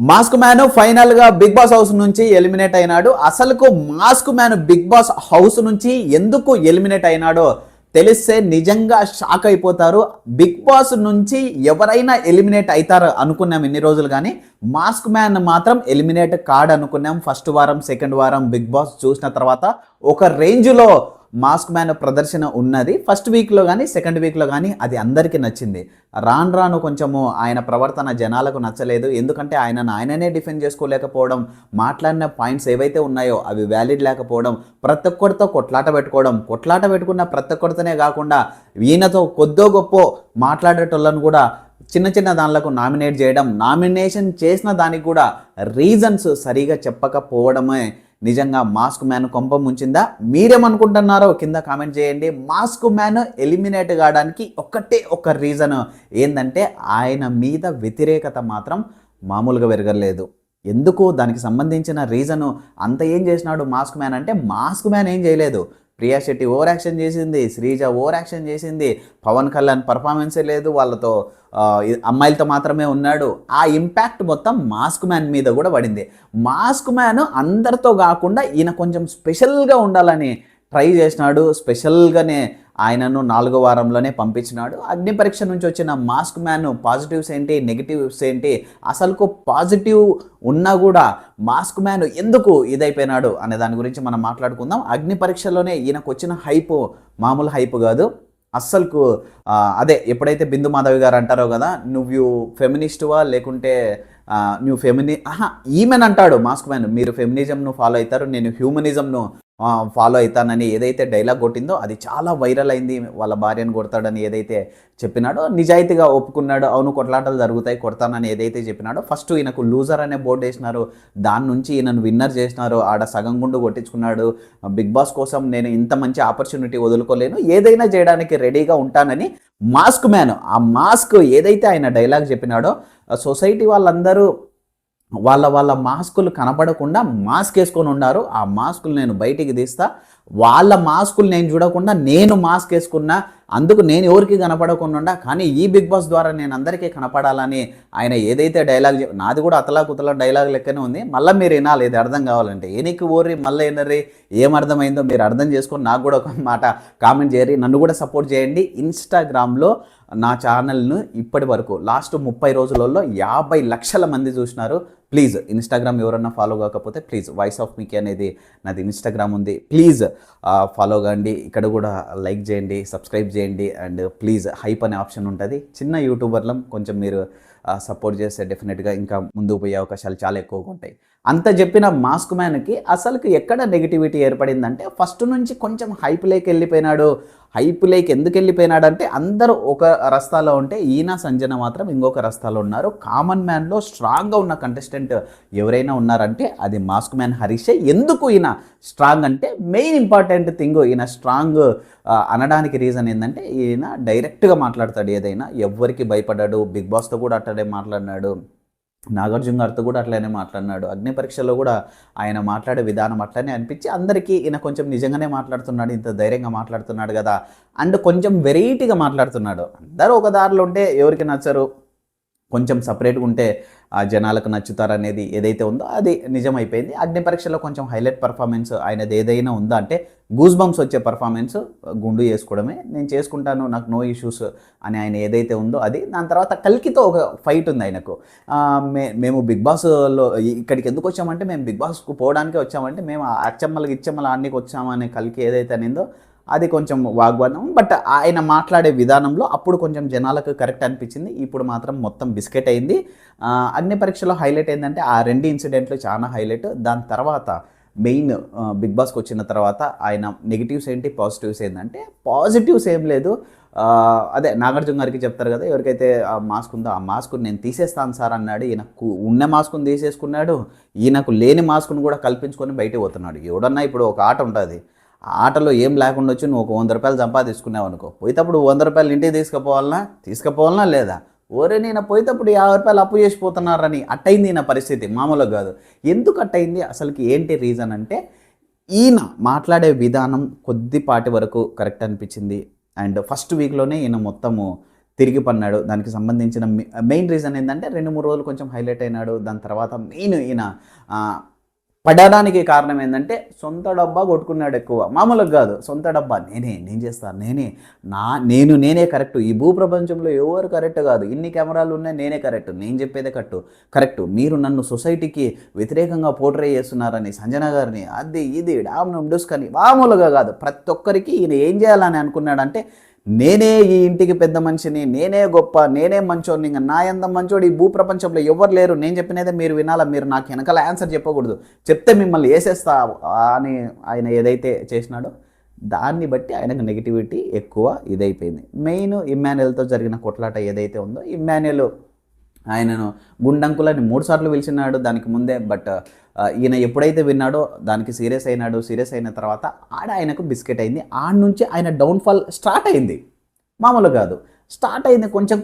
Mask man final గా Bigg Boss house నుంచి eliminate అయినాడు. అసలుకు mask man Bigg Boss house నుంచి ఎందుకు ఎలిమినేట్ అయినాడో తెలిస్తే నిజంగా షాక్ అయిపోతారు. బిగ్ బాస్ నుంచి ఎవరైనా ఎలిమినేట్ అవుతారు అనుకున్నాం ఇన్ని రోజులు, కానీ మాస్క్ మ్యాన్ మాత్రం ఎలిమినేట్ కాడు అనుకున్నాం. ఫస్ట్ వారం సెకండ్ వారం బిగ్ బాస్ చూసిన తర్వాత ఒక రేంజ్లో మాస్క్ మ్యాన్ ప్రదర్శన ఉన్నది. ఫస్ట్ వీక్లో కానీ సెకండ్ వీక్లో కానీ అది అందరికీ నచ్చింది. రాను రాను కొంచెము ఆయన ప్రవర్తన జనాలకు నచ్చలేదు. ఎందుకంటే ఆయననే డిఫెండ్ చేసుకోలేకపోవడం, మాట్లాడిన పాయింట్స్ ఏవైతే ఉన్నాయో అవి వ్యాలిడ్ లేకపోవడం, ప్రతి ఒక్కరితో కొట్లాట పెట్టుకున్న ప్రతి ఒక్కరితోనే కాకుండా ఈయనతో కొద్దో గొప్ప మాట్లాడేటోళ్ళను కూడా చిన్న చిన్న దానిలకు నామినేట్ చేయడం, నామినేషన్ చేసిన దానికి కూడా రీజన్స్ సరిగా చెప్పకపోవడమే నిజంగా మాస్క్ మ్యాన్ కొంప ముంచిందా? మీరేమనుకుంటున్నారో కింద కామెంట్ చేయండి. మాస్క్ మ్యాన్ ఎలిమినేట్ కావడానికి ఒక్కటే ఒక రీజన్ ఏంటంటే ఆయన మీద వ్యతిరేకత మాత్రం మామూలుగా పెరగలేదు. ఎందుకు దానికి సంబంధించిన రీజను అంత ఏం చేసినాడు మాస్క్ మ్యాన్ అంటే, మాస్క్ మ్యాన్ ఏం చేయలేదు. ప్రియా శెట్టి ఓవర్ యాక్షన్ చేసింది, శ్రీజ ఓవర్ యాక్షన్ చేసింది, పవన్ కళ్యాణ్ పర్ఫార్మెన్సే లేదు, వాళ్ళతో అమ్మాయిలతో మాత్రమే ఉన్నాడు. ఆ ఇంపాక్ట్ మొత్తం మాస్క్ మ్యాన్ మీద కూడా పడింది. మాస్క్ మ్యాన్ అందరితో కాకుండా ఈయన కొంచెం స్పెషల్గా ఉండాలని ట్రై చేసినాడు. స్పెషల్గానే ఆయనను 4వ వారంలోనే పంపించినాడు. అగ్ని పరీక్ష నుంచి వచ్చిన మాస్క్ మ్యాన్ పాజిటివ్స్ ఏంటి, నెగిటివ్స్ ఏంటి, అసలుకు పాజిటివ్ ఉన్నా కూడా మాస్క్ మ్యాన్ ఎందుకు ఇదైపోయినాడు అనే దాని గురించి మనం మాట్లాడుకుందాం. అగ్ని పరీక్షలోనే ఈయనకు వచ్చిన హైప్ మామూలు హైప్ కాదు. అస్సలుకు అదే ఎప్పుడైతే బిందు మాధవి గారు అంటారో కదా, నువ్వు ఫెమినిస్టువా లేకుంటే నువ్వు ఈమెన్ అంటాడు మాస్క్ మ్యాన్, మీరు ఫెమినిజంను ఫాలో అవుతారు, నేను హ్యూమనిజంను ఫాలో అవుతానని ఏదైతే డైలాగ్ కొట్టిందో అది చాలా వైరల్ అయింది. వాళ్ళ భార్యను కొడతాడని ఏదైతే చెప్పినాడో నిజాయితీగా ఒప్పుకున్నాడు. అవును కొట్లాటలు జరుగుతాయి, కొడతానని ఏదైతే చెప్పినాడో ఫస్ట్ ఈయనకు లూజర్ అనే బోర్డు వేసినారు. దాని నుంచి ఈయనను విన్నర్ చేసినారు. ఆడ సగం గుండు కొట్టించుకున్నాడు. బిగ్ బాస్ కోసం నేను ఇంత మంచి ఆపర్చునిటీ వదులుకోలేను, ఏదైనా చేయడానికి రెడీగా ఉంటానని మాస్క్ మ్యాన్ ఆ మాస్క్ ఏదైతే ఆయన డైలాగ్ చెప్పినాడో సొసైటీ వాళ్ళందరూ వాళ్ళ మాస్కులు కనపడకుండా మాస్క్ వేసుకొని ఉన్నారు. ఆ మాస్కులు నేను బయటికి తీస్తా, వాళ్ళ మాస్కులు నేను చూడకుండా నేను మాస్క్ వేసుకున్నా, అందుకు నేను ఎవరికి కనపడకుండా, కానీ ఈ బిగ్ బాస్ ద్వారా నేను అందరికీ కనపడాలని ఆయన ఏదైతే డైలాగ్, నాది కూడా అతలా కుతలా డైలాగ్ లెక్కనే ఉంది. మళ్ళీ మీరు వినాలి, ఇది అర్థం కావాలంటే ఏనికి ఓర్రి మళ్ళీ ఏనర్రి ఏమర్థమైందో మీరు అర్థం చేసుకొని నాకు కూడా ఒక మాట కామెంట్ చేయరి. నన్ను కూడా సపోర్ట్ చేయండి. ఇన్స్టాగ్రామ్లో నా ఛానల్ను ఇప్పటి వరకు లాస్ట్ 30 రోజులలో 50 లక్షల మంది చూసినారు. ప్లీజ్ ఇన్స్టాగ్రామ్ ఎవరన్నా ఫాలో కాకపోతే ప్లీజ్ వాయిస్ ఆఫ్ మీకే అనేది నాది ఇన్స్టాగ్రామ్ ఉంది, ప్లీజ్ ఫాలో కాండి. ఇక్కడ కూడా లైక్ చేయండి, సబ్స్క్రైబ్ చేయండి, అండ్ ప్లీజ్ హైప్ అనే ఆప్షన్ ఉంటుంది. చిన్న యూట్యూబర్లం, కొంచెం మీరు సపోర్ట్ చేస్తే డెఫినెట్గా ఇంకా ముందుకు పోయే అవకాశాలు చాలా ఎక్కువగా ఉంటాయి. అంత చెప్పిన మాస్క్ మ్యాన్కి అసలుకి ఎక్కడ నెగిటివిటీ ఏర్పడిందంటే, ఫస్ట్ నుంచి కొంచెం హైప్ లేకి వెళ్ళిపోయినాడు. హైప్ లేక్ ఎందుకు వెళ్ళిపోయినాడంటే, అందరూ ఒక రస్తాలో ఉంటే ఈయన సంజన మాత్రం ఇంకొక రస్తాలో ఉన్నారు. కామన్ మ్యాన్లో స్ట్రాంగ్గా ఉన్న కంటెస్టెంట్ ఎవరైనా ఉన్నారంటే అది మాస్క్ మ్యాన్ హరీషే. ఎందుకు ఈయన స్ట్రాంగ్ అంటే, మెయిన్ ఇంపార్టెంట్ థింగ్ ఈయన స్ట్రాంగ్ అనడానికి రీజన్ ఏంటంటే, ఈయన డైరెక్ట్గా మాట్లాడతాడు. ఏదైనా ఎవ్వరికి భయపడ్డాడు. బిగ్ బాస్తో కూడా అట్లనే మాట్లాడినాడు, నాగార్జున గారితో కూడా అట్లనే మాట్లాడినాడు. అగ్ని పరీక్షలో కూడా ఆయన మాట్లాడే విధానం అట్లనే అనిపించి అందరికీ ఈయన కొంచెం నిజంగానే మాట్లాడుతున్నాడు, ఇంత ధైర్యంగా మాట్లాడుతున్నాడు కదా, అండ్ కొంచెం వెరైటీగా మాట్లాడుతున్నాడు. అందరూ ఒక దారిలో ఉంటే ఎవరికి నచ్చరు, కొంచెం సపరేట్గా ఉంటే జనాలకు నచ్చుతారనేది ఏదైతే ఉందో అది నిజమైపోయింది. అగ్ని పరీక్షలో కొంచెం హైలైట్ పర్ఫార్మెన్స్ ఆయనది ఏదైనా ఉందా అంటే, గూస్ బంప్స్ వచ్చే పర్ఫార్మెన్స్, గుండు చేసుకోవడమే, నేను చేసుకుంటాను, నాకు నో ఇష్యూస్ అని ఆయన ఏదైతే ఉందో అది. దాని తర్వాత కల్కితో ఒక ఫైట్ ఉంది ఆయనకు. మేము బిగ్ బాస్లో ఇక్కడికి ఎందుకు వచ్చామంటే, మేము బిగ్ బాస్కు పోవడానికే వచ్చామంటే, మేము అచ్చమ్మలకి ఇచ్చమ్మల ఆడికి వచ్చామని కల్కి ఏదైతే అనిందో అది కొంచెం వాగ్వాదం. బట్ ఆయన మాట్లాడే విధానంలో అప్పుడు కొంచెం జనాలకు కరెక్ట్ అనిపించింది. ఇప్పుడు మాత్రం మొత్తం బిస్కెట్ అయింది. అగ్ని పరీక్షలో హైలైట్ ఏంటంటే ఆ 2 ఇన్సిడెంట్లు చాలా హైలైట్. దాని తర్వాత మెయిన్ బిగ్ బాస్కి వచ్చిన తర్వాత ఆయన నెగిటివ్స్ ఏంటి, పాజిటివ్స్ ఏంటంటే, పాజిటివ్స్ ఏం లేదు. అదే నాగార్జున గారికి చెప్తారు కదా, ఎవరికైతే ఆ మాస్క్ ఉందో ఆ మాస్క్ను నేను తీసేస్తాను సార్ అన్నాడు. ఈయనకు ఉన్న మాస్క్ను తీసేసుకున్నాడు, ఈయనకు లేని మాస్క్ను కూడా కల్పించుకొని బయటకు పోతున్నాడు. ఎవడన్నా ఇప్పుడు ఒక ఆట ఉంటుంది, ఆ ఆటలో ఏం లేకుండా వచ్చి నువ్వు ఒక 100 రూపాయలు సంపాదించుకున్నావు అనుకో, పోయేటప్పుడు 100 రూపాయలు ఇంటికి తీసుకుపోవాలన్నా లేదా, ఓరే నేను పోయేటప్పుడు 50 రూపాయలు అప్పు చేసిపోతున్నారని అట్టయింది ఈయన పరిస్థితి. మామూలుగా కాదు. ఎందుకు అట్టయింది, అసలుకి ఏంటి రీజన్ అంటే, ఈయన మాట్లాడే విధానం కొద్దిపాటి వరకు కరెక్ట్ అనిపించింది. అండ్ ఫస్ట్ వీక్లోనే ఈయన మొత్తము తిరిగి పన్నాడు. దానికి సంబంధించిన మెయిన్ రీజన్ ఏంటంటే 2-3 రోజులు కొంచెం హైలైట్ అయినాడు. దాని తర్వాత మెయిన్ ఈయన పడడానికి కారణం ఏంటంటే సొంత డబ్బా కొట్టుకున్నాడు ఎక్కువ. మామూలుగా కాదు, సొంత డబ్బా నేను చేస్తాను, నేనే కరెక్ట్, ఈ భూప్రపంచంలో ఎవరు కరెక్ట్ కాదు, ఇన్ని కెమెరాలు ఉన్నాయి, నేనే కరెక్ట్, నేను చెప్పేదే కరెక్ట్, మీరు నన్ను సొసైటీకి వ్యతిరేకంగా పోర్ట్రే చేస్తున్నారని సంజన గారిని అది ఇది డామ్ డూస్కని మామూలుగా కాదు. ప్రతి ఒక్కరికి ఈయన ఏం చేయాలని అనుకున్నాడంటే నేనే ఈ ఇంటికి పెద్ద మనిషిని, నేనే గొప్ప, నేనే మంచోడిని, ఇంకా నా ఎంత మంచోడు ఈ భూప్రపంచంలో ఎవరు లేరు, నేను చెప్పినదే మీరు వినాలా, మీరు నాకు వెనకాల ఆన్సర్ చెప్పకూడదు, చెప్తే మిమ్మల్ని వేసేస్తా అని ఆయన ఏదైతే చేసినాడో దాన్ని బట్టి ఆయనకు నెగిటివిటీ ఎక్కువ ఇదైపోయింది. మెయిన్ ఇమ్మాన్యుయల్తో జరిగిన కొట్లాట ఏదైతే ఉందో, ఇమ్మాన్యుయల్ ఆయనను గుండంకులని 3 సార్లు పిలిచినాడు దానికి ముందే. బట్ ఈయన ఎప్పుడైతే విన్నాడో దానికి సీరియస్ అయినాడు. సీరియస్ అయిన తర్వాత ఆయనకు బిస్కెట్ అయింది. ఆడ నుంచి ఆయన డౌన్ఫాల్ స్టార్ట్ అయింది. మామూలు కాదు, స్టార్ట్ అయింది కొంచెం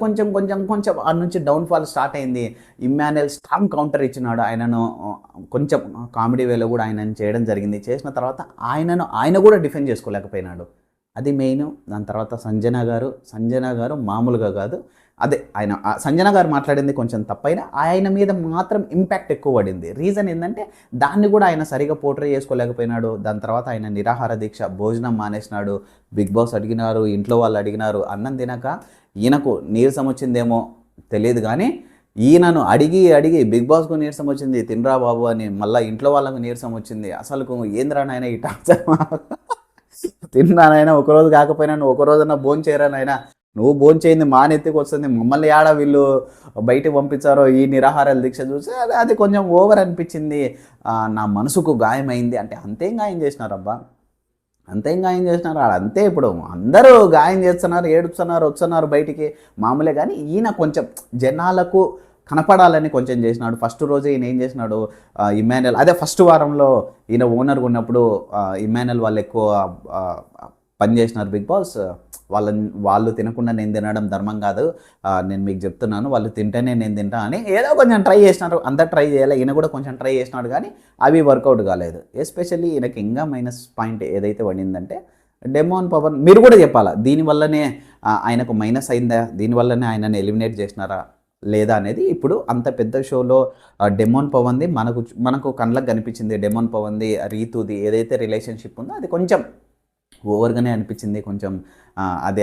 ఆడ నుంచి డౌన్ఫాల్ స్టార్ట్ అయింది. ఇమ్మాన్యుయల్ స్ట్రాంగ్ కౌంటర్ ఇచ్చినాడు. ఆయనను కొంచెం కామెడీ వేలో కూడా ఆయనను చేయడం జరిగింది. చేసిన తర్వాత ఆయన కూడా డిఫెండ్ చేసుకోలేకపోయినాడు. అది మెయిన్. దాని తర్వాత సంజన గారు మామూలుగా కాదు. అదే ఆయన సంజన గారు మాట్లాడింది కొంచెం తప్పైనా ఆయన మీద మాత్రం ఇంపాక్ట్ ఎక్కువ పడింది. రీజన్ ఏంటంటే దాన్ని కూడా ఆయన సరిగా పోర్ట్రే చేసుకోలేకపోయినాడు. దాని తర్వాత ఆయన నిరాహార దీక్ష, భోజనం మానేసినాడు. బిగ్ బాస్ అడిగినారు, ఇంట్లో వాళ్ళు అడిగినారు, అన్నం తినక ఈయనకు నీరసం వచ్చిందేమో తెలియదు కానీ ఈయనను అడిగి బిగ్ బాస్కు నీరసం వచ్చింది, తినరా బాబు అని, మళ్ళీ ఇంట్లో వాళ్ళకు నీరసం వచ్చింది. అసలు ఏంద్రా నాయన ఈ టార్చర్, తిన్నానైనా ఒకరోజు కాకపోయినా నువ్వు ఒక రోజన్నా భోజనం చేయరానైనా, నువ్వు భోజనం చేయింది మానెత్తికి వస్తుంది, మమ్మల్ని ఆడ వీళ్ళు బయటికి పంపించారో ఈ నిరాహారాల దీక్ష చూసి అది కొంచెం ఓవర్ అనిపించింది. నా మనసుకు గాయమైంది. అంటే అంతేం గాయం చేసినారబ్బా, అంతేం గాయం చేసినారు అంతే. ఇప్పుడు అందరూ గాయం చేస్తున్నారు, ఏడుస్తున్నారు, వస్తున్నారు బయటికి మామూలే. కానీ ఈయన కొంచెం జనాలకు కనపడాలని కొంచెం చేసినాడు. ఫస్ట్ రోజే ఈయన ఏం చేసినాడు, ఇమ్మాన్యుయల్ అదే ఫస్ట్ వారంలో ఈయన ఓనర్గా ఉన్నప్పుడు ఇమ్మాన్యుయల్ వాళ్ళు ఎక్కువ పని చేసినారు బిగ్ బాస్. వాళ్ళు తినకుండా నేను తినడం ధర్మం కాదు, నేను మీకు చెప్తున్నాను, వాళ్ళు తింటేనే నేను తింటా అని ఏదో కొంచెం ట్రై చేసినారు. అంతా ట్రై చేయాలి, ఈయన కూడా కొంచెం ట్రై చేసినాడు కానీ అవి వర్కౌట్ కాలేదు. ఎస్పెషల్లీ ఈయనకి ఇంకా మైనస్ పాయింట్ ఏదైతే పడిందంటే డెమోన్ పవన్. మీరు కూడా చెప్పాలా దీనివల్లనే ఆయనకు మైనస్ అయిందా, దీనివల్లనే ఆయనని ఎలిమినేట్ చేసినారా లేదా అనేది. ఇప్పుడు అంత పెద్ద షోలో డెమోన్ పవన్ది మనకు కళ్ళకు కనిపించింది. డెమోన్ పవన్ది రీతుది ఏదైతే రిలేషన్షిప్ ఉందో అది కొంచెం ఓవర్గానే అనిపించింది. కొంచెం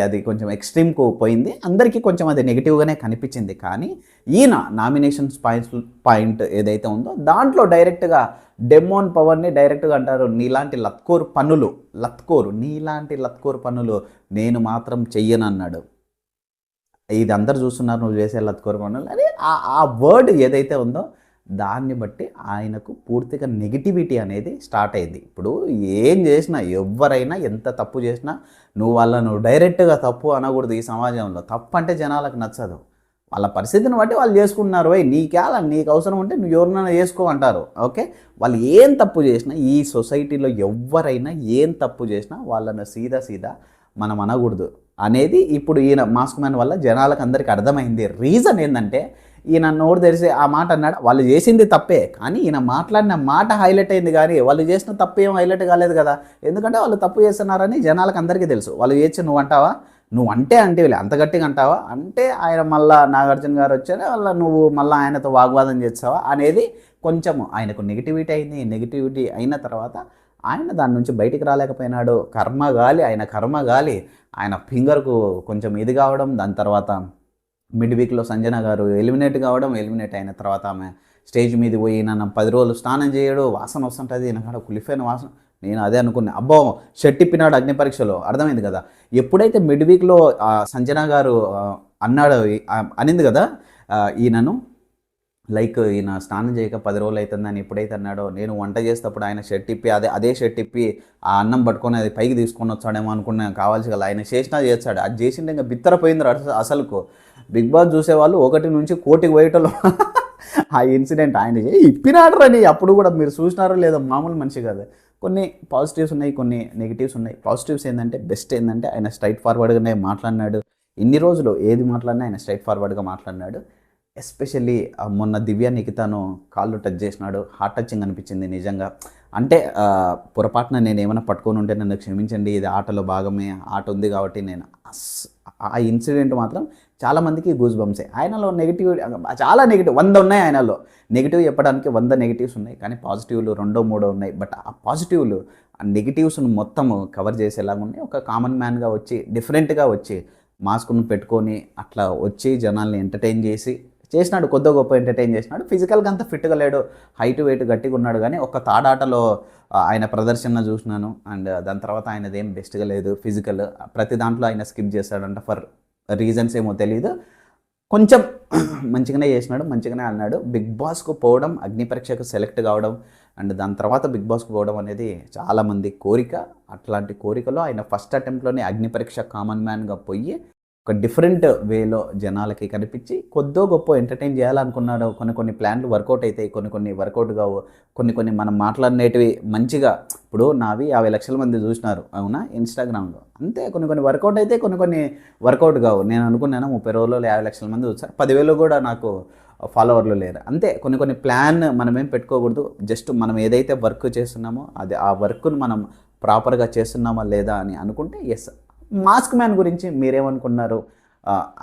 అది కొంచెం ఎక్స్ట్రీమ్కు పోయింది. అందరికీ కొంచెం అది నెగిటివ్గానే కనిపించింది. కానీ ఈయన నామినేషన్స్ పాయింట్ ఏదైతే ఉందో దాంట్లో డైరెక్ట్గా డెమోన్ పవర్ని డైరెక్ట్గా అంటారు, నీలాంటి లత్కోరు పనులు నేను మాత్రం చెయ్యను అన్నాడు. ఇది అందరు చూస్తున్నారు, నువ్వు చేసే లత్కోరు పనులు అని ఆ వర్డ్ ఏదైతే ఉందో దాన్ని బట్టి ఆయనకు పూర్తిగా నెగిటివిటీ అనేది స్టార్ట్ అయింది. ఇప్పుడు ఏం చేసినా, ఎవరైనా ఎంత తప్పు చేసినా వాళ్ళను డైరెక్ట్గా తప్పు అనకూడదు. ఈ సమాజంలో తప్పు అంటే జనాలకు నచ్చదు. వాళ్ళ పరిస్థితిని బట్టి వాళ్ళు చేసుకుంటున్నారు. నీకు అవసరం ఉంటే నువ్వు ఎవరినైనా చేసుకో అంటారు. ఓకే, వాళ్ళు ఏం తప్పు చేసినా, ఈ సొసైటీలో ఎవరైనా ఏం తప్పు చేసినా వాళ్ళను సీదా మనం అనకూడదు అనేది ఇప్పుడు ఈయన మాస్క్ మ్యాన్ వల్ల జనాలకు అందరికీ అర్థమైంది. రీజన్ ఏంటంటే ఈయన నోరు తెరిసి ఆ మాట అన్నాడు. వాళ్ళు చేసింది తప్పే, కానీ ఈయన మాట్లాడిన మాట హైలైట్ అయింది. కానీ వాళ్ళు చేసిన తప్పు ఏం హైలైట్ కాలేదు కదా, ఎందుకంటే వాళ్ళు తప్పు చేస్తున్నారని జనాలకు అందరికీ తెలుసు. వాళ్ళు చేసి నువ్వు అంటావా, నువ్వు అంటే అంత గట్టిగా అంటావా అంటే ఆయన మళ్ళీ నాగార్జున గారు వచ్చారు వాళ్ళ నువ్వు మళ్ళీ ఆయనతో వాగ్వాదం చేస్తావా అనేది కొంచెం ఆయనకు నెగిటివిటీ అయింది. నెగిటివిటీ అయిన తర్వాత ఆయన దాని నుంచి బయటికి రాలేకపోయినాడు. కర్మగాలి ఆయన ఫింగర్కు కొంచెం ఇది కావడం, దాని తర్వాత మిడ్ వీక్లో సంజన గారు ఎలిమినేట్ అయిన తర్వాత ఆమె స్టేజ్ మీద పోయి నన్ను 10 రోజులు స్నానం చేయడు, వాసన వస్తుంటుంది, నాకు కులిఫైన వాసన. నేను అదే అనుకున్నా, అబ్బో షర్ట్ ఇప్పినాడు అగ్ని పరీక్షలో, అర్థమైంది కదా. ఎప్పుడైతే మిడ్ వీక్లో సంజన గారు అనింది కదా ఈయనను, లైక్ ఈయన స్నానం చేయక 10 రోజులు అవుతుందని ఎప్పుడైతే అన్నాడో, నేను వంట చేసేటప్పుడు ఆయన షర్ట్ ఇప్పి అదే షర్ట్ ఇప్పి ఆ అన్నం పట్టుకొని అది పైకి తీసుకొని వచ్చాడేమో అనుకున్నా, కావాల్సి కదా ఆయన చేస్తాడు. అది చేసిండే ఇంకా బిత్తరపోయింది అసలుకు. బిగ్ బాస్ చూసేవాళ్ళు 1 నుంచి 1 కోటికి పోయేటోళ్ళు ఆ ఇన్సిడెంట్ ఆయన ఇప్పినాడు అని. అప్పుడు కూడా మీరు చూసినారో లేదో, మామూలు మనిషి కాదు. కొన్ని పాజిటివ్స్ ఉన్నాయి, కొన్ని నెగిటివ్స్ ఉన్నాయి. పాజిటివ్స్ ఏంటంటే బెస్ట్ ఏంటంటే ఆయన స్ట్రైట్ ఫార్వర్డ్గానే మాట్లాడినాడు. ఇన్ని రోజులు ఏది మాట్లాడినా ఆయన స్ట్రైట్ ఫార్వర్డ్గా మాట్లాడినాడు. ఎస్పెషల్లీ మొన్న దివ్య నిఖితను కాళ్ళు టచ్ చేసినాడు, హార్ట్ టచింగ్ అనిపించింది నిజంగా. అంటే పొరపాటున నేను ఏమైనా పట్టుకొని ఉంటే నన్ను క్షమించండి, ఇది ఆటలో భాగమే, ఆట ఉంది కాబట్టి నేను ఆ ఇన్సిడెంట్ మాత్రం చాలామందికి గూస్ బంప్సే. ఆయనలో నెగిటివ్ చాలా నెగిటివ్ 100 ఉన్నాయి ఆయనలో. నెగిటివ్ చెప్పడానికి 100 నెగిటివ్స్ ఉన్నాయి, కానీ పాజిటివ్లు రెండో మూడో ఉన్నాయి. బట్ ఆ పాజిటివ్లు ఆ నెగిటివ్స్ను మొత్తం కవర్ చేసేలాగా ఉన్నాయి. ఒక కామన్ మ్యాన్గా వచ్చి డిఫరెంట్గా వచ్చి మాస్క్ను పెట్టుకొని అట్లా వచ్చి జనాల్ని ఎంటర్టైన్ చేసినాడు. కొద్ది గొప్ప ఎంటర్టైన్ చేసినాడు. ఫిజికల్గా అంత ఫిట్గా లేడు, హైట్ వెయిట్ గట్టిగా ఉన్నాడు, కానీ ఒక తాడాటలో ఆయన ప్రదర్శన చూసినాను. అండ్ దాని తర్వాత ఆయనది ఏం బెస్ట్గా లేదు ఫిజికల్. ప్రతి దాంట్లో ఆయన స్కిప్ చేస్తాడంట, ఫర్ రీజన్స్ ఏమో తెలియదు. కొంచెం మంచిగానే చేసినాడు, మంచిగానే అన్నాడు. బిగ్ బాస్కు పోవడం, అగ్ని పరీక్షకు సెలెక్ట్ కావడం అండ్ దాని తర్వాత బిగ్ బాస్కు పోవడం అనేది చాలామంది కోరిక. అట్లాంటి కోరికలో ఆయన ఫస్ట్ అటెంప్ట్లోనే అగ్ని పరీక్ష కామన్ మ్యాన్గా పోయి ఒక డిఫరెంట్ వేలో జనాలకి కనిపించి కొద్దో గొప్ప ఎంటర్టైన్ చేయాలనుకున్నాడు. కొన్ని ప్లాన్లు వర్కౌట్ అవుతాయి, కొన్ని వర్కౌట్ కావు. కొన్ని మనం మాట్లాడినేటివి మంచిగా, ఇప్పుడు నావి 50 లక్షల మంది చూసినారు అవునా ఇన్స్టాగ్రామ్లో, అంతే. కొన్ని వర్కౌట్ అయితే కొన్ని వర్కౌట్ కావు. నేను అనుకున్నాను 30 రోజుల్లో 50 లక్షల మంది చూస్తారు, 10,000 కూడా నాకు ఫాలోవర్లు లేరు, అంతే. కొన్ని ప్లాన్ మనమేం పెట్టుకోకూడదు. జస్ట్ మనం ఏదైతే వర్క్ చేస్తున్నామో అది ఆ వర్క్ను మనం ప్రాపర్గా చేస్తున్నామా లేదా అని అనుకుంటే ఎస్. మాస్క్ మ్యాన్ గురించి మీరేమనుకున్నారు?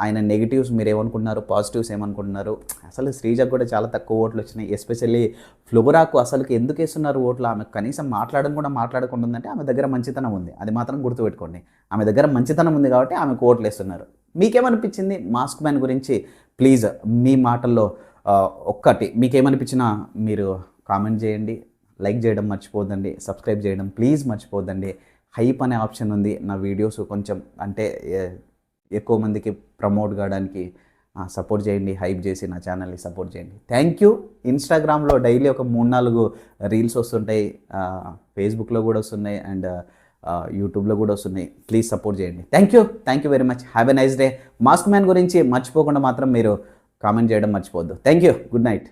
ఆయన నెగిటివ్స్ మీరేమనుకున్నారు? పాజిటివ్స్ ఏమనుకుంటున్నారు? అసలు శ్రీజకు కూడా చాలా తక్కువ ఓట్లు వచ్చినాయి. ఎస్పెషల్లీ ఫ్లోరాకు అసలుకి ఎందుకు వేస్తున్నారు ఓట్లు? ఆమె కనీసం మాట్లాడడం కూడా మాట్లాడకుండా ఉందంటే ఆమె దగ్గర మంచితనం ఉంది, అది మాత్రం గుర్తుపెట్టుకోండి. ఆమె దగ్గర మంచితనం ఉంది కాబట్టి ఆమెకు ఓట్లు వేస్తున్నారు. మీకేమనిపించింది మాస్క్ మ్యాన్ గురించి? ప్లీజ్ మీ మాటల్లో ఒక్కటి మీకేమనిపించినా మీరు కామెంట్ చేయండి. లైక్ చేయడం మర్చిపోద్దండి, సబ్స్క్రైబ్ చేయడం ప్లీజ్ మర్చిపోద్దండి. హైప్ అనే ఆప్షన్ ఉంది. నా వీడియోస్ కొంచెం అంటే ఎక్కువ మందికి ప్రమోట్ కావడానికి సపోర్ట్ చేయండి, హైప్ చేసి నా ఛానల్ని సపోర్ట్ చేయండి. Thank you. ఇన్స్టాగ్రామ్లో డైలీ ఒక 3-4 రీల్స్ వస్తుంటాయి, ఫేస్బుక్లో కూడా వస్తున్నాయి అండ్ యూట్యూబ్లో కూడా వస్తున్నాయి. ప్లీజ్ సపోర్ట్ చేయండి. Thank you very much. Have a nice day. Mask man గురించి మర్చిపోకుండా మాత్రం మీరు కామెంట్ చేయడం మర్చిపోవద్దు. Thank you. Good night.